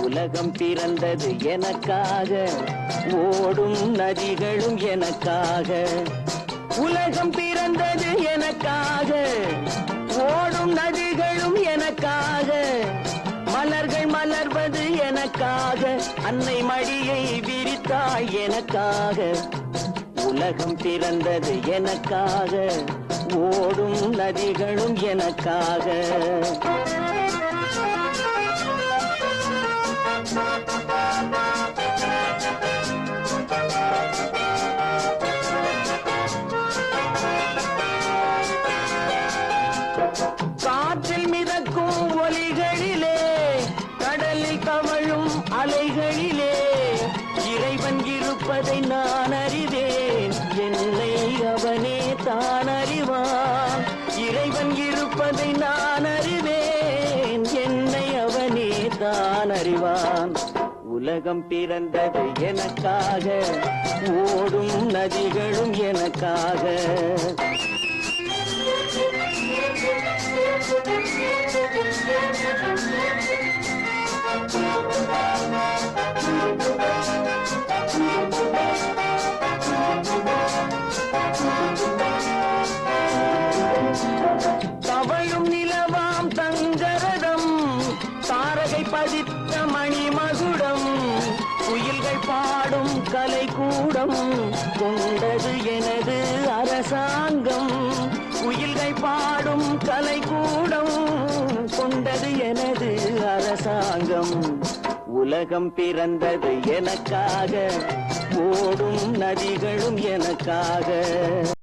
உலகம் பிறந்தது எனக்காக, ஓடும் நதிகளும் எனக்காக. உலகம் பிறந்தது எனக்காக, ஓடும் நதிகளும் எனக்காக. மலர்கள் மலர்வது எனக்காக, அன்னை மடியை விரித்தாய் எனக்காக. உலகம் பிறந்தது எனக்காக, ஓடும் நதிகளும் எனக்காக. காற்றில் மிதக்கும் ஒலிகளிலே, கடலில் தவழும் அலைகளிலே, இறைவன் இருப்பதை நான் அறிவேன், என்னை அவனே தான் அறிவான். இறைவன் இருப்பதை நான் அறிவேன், என்னை அவனே தான் அறிவான். உலகம் பிறந்தது எனக்காக, ஓடும் நதிகளும் எனக்காக. தவழும் நிலவாம் தங்கரதம், தாரகை பதித்த மணிமகுடம், குயில்கள் பாடும் கலைக்கூடம், கொண்டது எனது அரசாங்கம். குயில்கள் பாடும் கலைக்கூடம், கொண்டது எனது அரசாங்கம். உலகம் பிறந்தது எனக்காக, ஓடும் நதிகளும் எனக்காக.